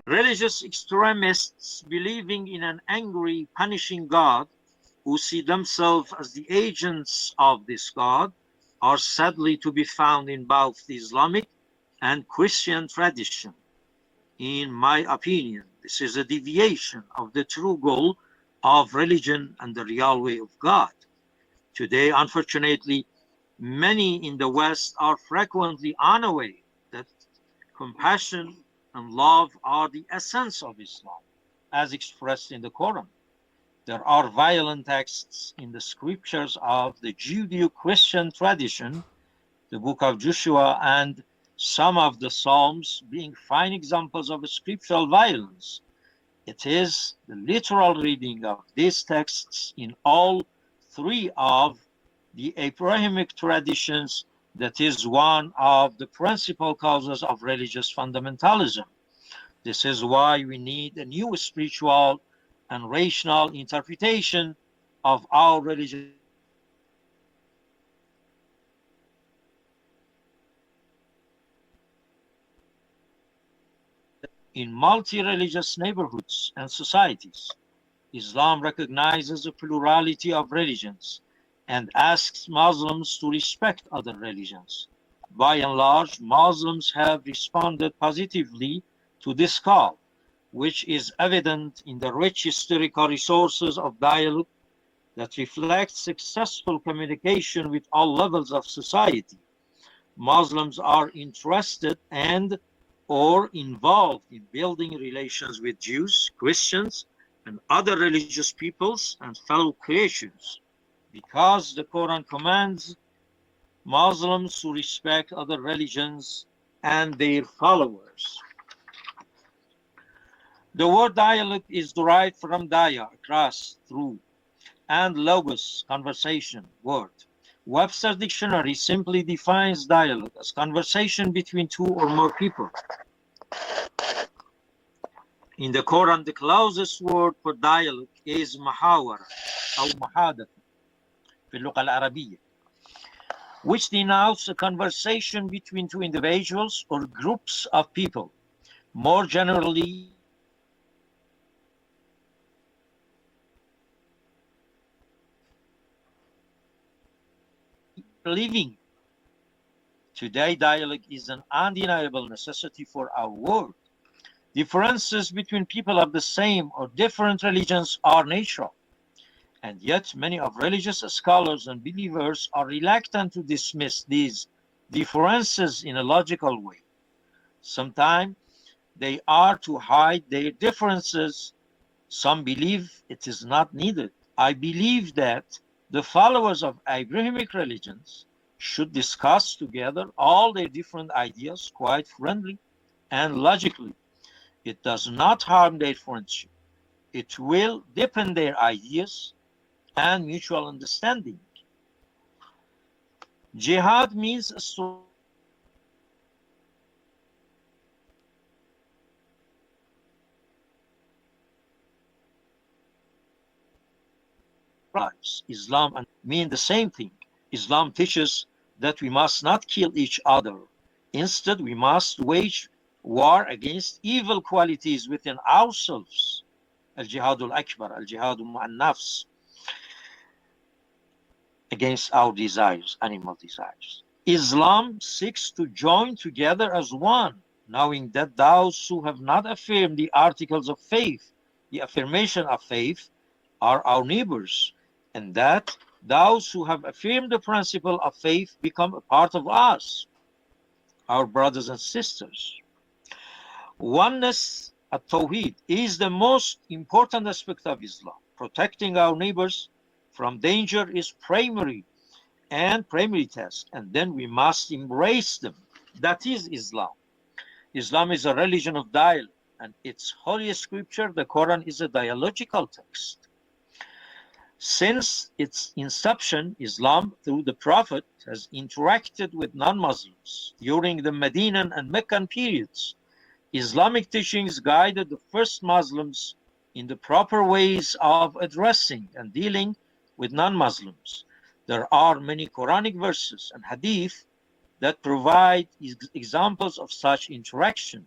Religious extremists believing in an angry, punishing God who see themselves as the agents of this God are sadly to be found in both the Islamic and Christian tradition. In my opinion, this is a deviation of the true goal of religion and the real way of God. Today, unfortunately, many in the West are frequently unaware that compassion and love are the essence of Islam, as expressed in the Quran. There are violent texts in the scriptures of the Judeo-Christian tradition, the book of Joshua and some of the Psalms being fine examples of scriptural violence. It is the literal reading of these texts in all three of the Abrahamic traditions that is one of the principal causes of religious fundamentalism. This is why we need a new spiritual and rational interpretation of our religious in multi-religious neighborhoods and societies. Islam recognizes a plurality of religions and asks Muslims to respect other religions. By and large, Muslims have responded positively to this call, which is evident in the rich historical resources of dialogue that reflect successful communication with all levels of society. Muslims are interested and or involved in building relations with Jews, Christians, and other religious peoples and fellow creations, because the Quran commands Muslims to respect other religions and their followers. The word dialogue is derived from daya, across, through, and logos, conversation, word. Webster's dictionary simply defines dialogue as conversation between two or more people. In the Quran, the closest word for dialogue is محاورة أو محادثة في اللغة العربية, which denotes a conversation between two individuals or groups of people. More generally, living. Today, dialogue is an undeniable necessity for our world. Differences between people of the same or different religions are natural, and yet many of religious scholars and believers are reluctant to dismiss these differences in a logical way. Sometimes they are to hide their differences. Some believe it is not needed. I believe that the followers of Abrahamic religions should discuss together all their different ideas quite friendly and logically. It does not harm their friendship. It will deepen their ideas and mutual understanding. Jihad means Islam and mean the same thing. Islam teaches that we must not kill each other. Instead, we must wage war against evil qualities within ourselves. Al-Jihad al-Akbar, Al-Jihad al-Nafs, against our desires, animal desires. Islam seeks to join together as one, knowing that those who have not affirmed the articles of faith, the affirmation of faith, are our neighbors, and that those who have affirmed the principle of faith become a part of us, our brothers and sisters. Oneness at Tawheed is the most important aspect of Islam. Protecting our neighbors from danger is primary task, and then we must embrace them. That is Islam. Islam is a religion of dialogue, and its holy scripture, the Quran, is a dialogical text. Since its inception, Islam, through the Prophet, has interacted with non-Muslims. During the Medinan and Meccan periods, Islamic teachings guided the first Muslims in the proper ways of addressing and dealing with non-Muslims. There are many Quranic verses and hadith that provide examples of such interaction.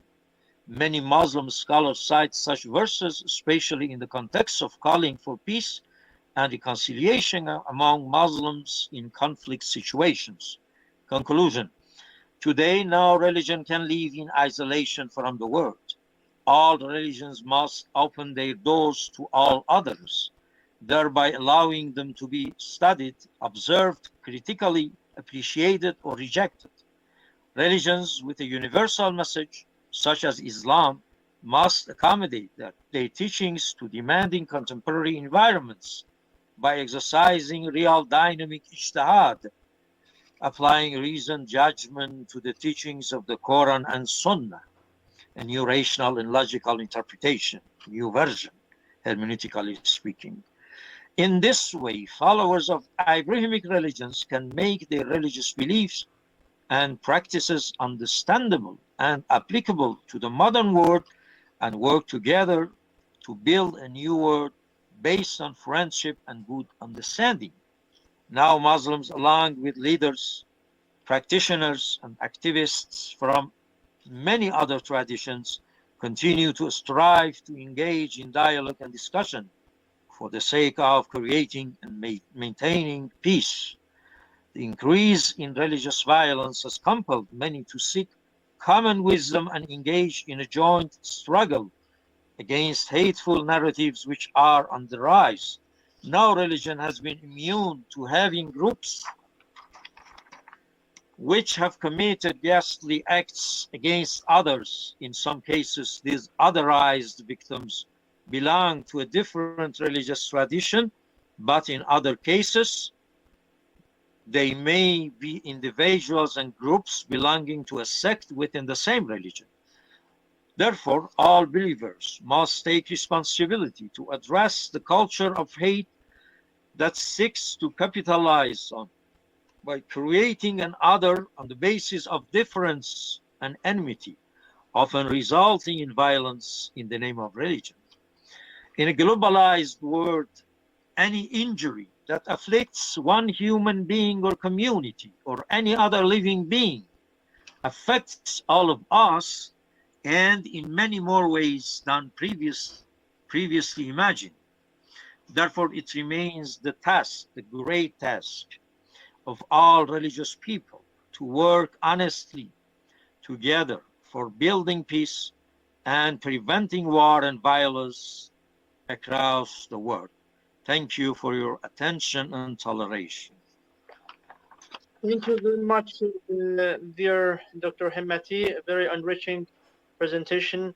Many Muslim scholars cite such verses, especially in the context of calling for peace and reconciliation among Muslims in conflict situations. Conclusion. Today, no religion can live in isolation from the world. All religions must open their doors to all others, thereby allowing them to be studied, observed, critically appreciated, or rejected. Religions with a universal message, such as Islam, must accommodate their teachings to demanding contemporary environments by exercising real dynamic ijtihad, applying reasoned judgment to the teachings of the Quran and Sunnah, a new rational and logical interpretation, new version, hermeneutically speaking. In this way, followers of Abrahamic religions can make their religious beliefs and practices understandable and applicable to the modern world and work together to build a new world based on friendship and good understanding. Now Muslims, along with leaders, practitioners, and activists from many other traditions, continue to strive to engage in dialogue and discussion for the sake of creating and maintaining peace. The increase in religious violence has compelled many to seek common wisdom and engage in a joint struggle against hateful narratives which are on the rise. No religion has been immune to having groups which have committed ghastly acts against others. In some cases, these otherized victims belong to a different religious tradition, but in other cases, they may be individuals and groups belonging to a sect within the same religion. Therefore, all believers must take responsibility to address the culture of hate that seeks to capitalize on by creating an other on the basis of difference and enmity, often resulting in violence in the name of religion. In a globalized world, any injury that afflicts one human being or community or any other living being affects all of us and in many more ways than previously imagined. Therefore, it remains the task, the great task of all religious people to work honestly together for building peace and preventing war and violence across the world. Thank you for your attention and toleration. Thank you very much, dear Dr. Hemmati. A very enriching presentation